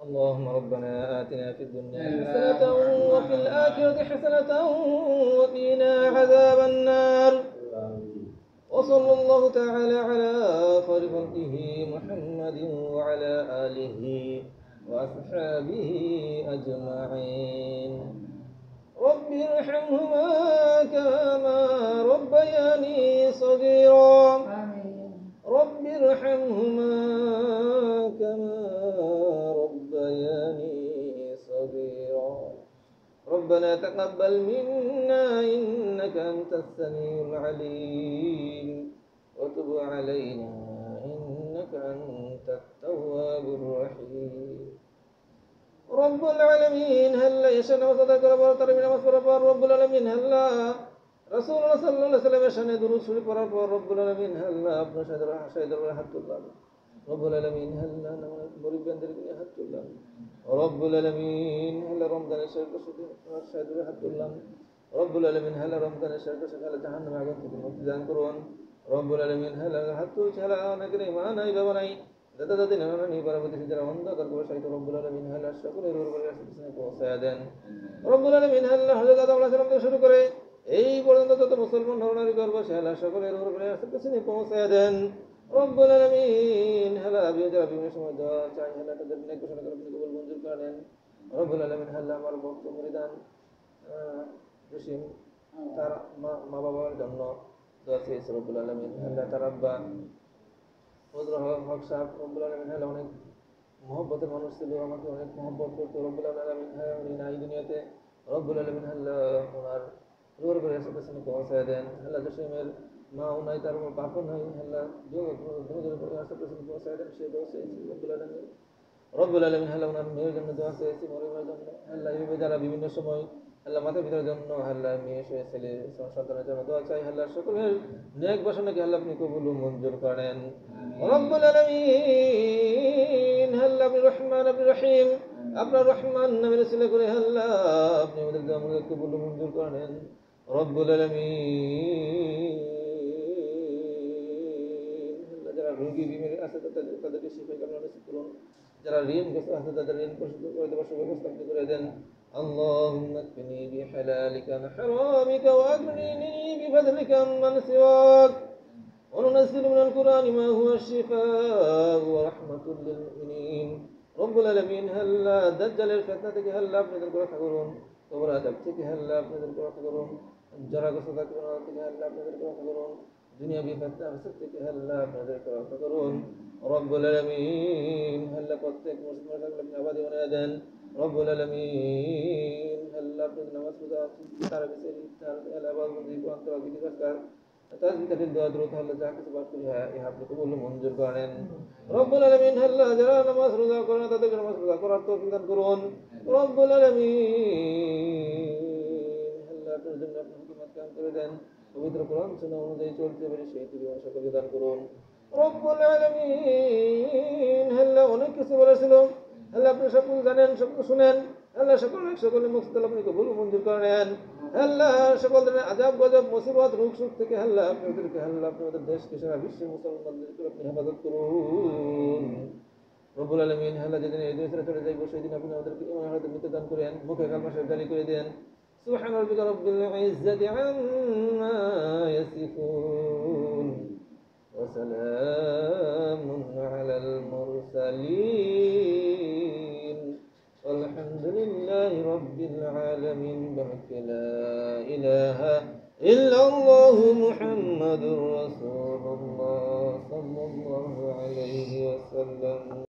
اللهم ربنا آتنا في الدنيا حسنة وفي الآخرة حسنة وقنا عذاب النار. وصلى الله تعالى على خير خلقه محمد وعلى آله وأصحابه أجمعين. رب ارحمهما كما ربياني صغيرا. رب ارحمهما كما ربياني صغيرا. ربنا تقبل منا إنك أنت السميع العليم وتب علينا إنك أنت التواب الرحيم. رب العالمين هلا يشهد وصدق رب من مصر رب العالمين هلا رسول الله صلى الله عليه وسلم يشهد دروس شريف رب العالمين هلا ابن شهد رحمة الله رب العالمين هلا مريب بندر رحمة الله رب العالمين هلا رمضان شهد رحمة الله رب العالمين هلا رمضان شهد هلا جهنم আগুন থেকে মুক্তি দান করুন। رب العالمين هلا হাত্তু ছাড়া অনেকেরই মা নাই বাবা নাই দাদা দাদি নানা নানি পরবর্তী যারা অন্ধকার করে সাহিত্য রব্বুল আলামিন হাল্লা সকলের উপরে আসতে পৌঁছায় দেন। রব্বুল আলামিন হাল্লা হযরত আদম আলাইহিস সালাম থেকে শুরু করে এই পর্যন্ত যত মুসলমান নরনারী গর্ভবতী হাল্লা সকলের উপরে আসতে পৌঁছায় দেন। রব্বুল আলামিন হাল্লা আবিও যারা বিভিন্ন সময় দোয়া চাই হাল্লা তাদের নেক ঘোষণা করে আপনি কবুল মঞ্জুর করে নেন। রব্বুল আলামিন হাল্লা আমার ভক্ত মুরিদান জসিম তার মা বাবার জন্য দোয়া চেয়েছে। রব্বুল আলামিন হাল্লা তার আব্বা হক সাহেব রব্বুল আলামিন হলো অনেক মহব্বতের মানুষ ছিল, আমাকে অনেক মহব্বত করতো। রব্বুল আলামিন উনি নাই দুনিয়াতে। রব্বুল আলামিন আল্লাহ ওনার রুহের করে আসতে পৌঁছায় দেন। আল্লাহ জসিমের মা উনাই তার বাপও নাই আল্লাহ দুজনের করে আসতে পৌঁছায় দেন। সে দোয়া চেয়েছি রব্বুল আলামিন আল্লাহ ওনার মেয়ের জন্য দোয়া চেয়েছি, মরিমের জন্য আল্লাহ এইভাবে যারা বিভিন্ন সময় আল্লাহ মাতা পিতার জন্য আল্লাহ মেয়ে ছেলে সন্তানের জন্য দোয়া চাই আল্লাহ সকলের নেক বাসনাকে আল্লাহ আপনি কবুল ও মঞ্জুর করেন। রব্বুল আলামিন আল্লাহ আপনি রহমান আপনি রহিম, আপনার রহমান নামের ছেলে করে আল্লাহ আপনি আমাদের দোয়া কবুল ও মঞ্জুর করেন। রব্বুল আলামিন আল্লাহ যারা রোগী বিমারি আছে তাদেরকে শিফা কামনা নসিব করুন। যারা ঋণগ্রস্ত আছে তাদের ঋণ পরিশোধ করে দেওয়ার সুব্যবস্থা আপনি করে দেন। اللهم اكفني بحلالك عن حرامك واغنني بفضلك عمن سواك وننزل من القرآن ما هو الشفاء ورحمة للمؤمنين. رب العالمين هلا دجال الفتنة থেকে هلا আপনাদের রক্ষা করুন। কবর আযাব থেকে هلا আপনাদের রক্ষা করুন। জরাগ্রস্ত থেকে هلا আপনাদের রক্ষা করুন। দুনিয়াবি ফিতনা থেকে هلا আপনাদের রক্ষা করুন। রব্বুল আলামিন هلا প্রত্যেক মুসলমানকে আপনি আবাদি বানিয়ে দেন। রব্বুল আলামিন আল্লাহ আপনি নামাজ পড়া তার বিচার তার আলাদা বন্দি কোরআন তেলাওয়াত জিকির আজকার তাজবিদের দোয়া দরুদ আল্লাহ যা কিছু বাদ করি হয় ইহা আপনি কবুল মঞ্জুর করেন। রব্বুল আলামিন আল্লাহ যারা নামাজ রোজা করেন তাদেরকে নামাজ রোজা করার তৌফিক দান করুন। রব্বুল আলামিন আল্লাহ আপনার জন্য আপনি হুকুমত কায়েম করে দেন। পবিত্র কোরআন সুন্নাহ অনুযায়ী চলতে পারি সেই জীবন সকলকে দান করুন। রব্বুল আলামিন আল্লাহ অনেক কিছু বলেছিল আল্লাহ আপনি সকল জানেন সকল শুনেন আল্লাহ সকলের মুক্তি আপনি কবুল মঞ্জুর করেন। আল্লাহ সকল ধরনের আযাব গজব মুসিবত রোগ শোক থেকে আল্লাহ আপনি ওদেরকে আল্লাহ আপনি ওদের দেশকে সারা বিশ্বের মুসলমানদেরকে আপনি হেফাজত করুন। রব্বুল আলামিন আল্লাহ যেদিন এই দেশ ছেড়ে চলে যাইব সেই দিন আপনি আমাদেরকে ইমান হাতে মৃত্যু দান করেন, মুখে কালমা শরীফ জারি করে দেন। সুবহান রাব্বিকা রাব্বিল ইজ্জাতি আম্মা ইয়াসিফুন ওয়া সালামুন আলাল মুরসালিন والحمد لله رب العالمين. بحق لا إله إلا الله محمد رسول الله صلى الله عليه وسلم.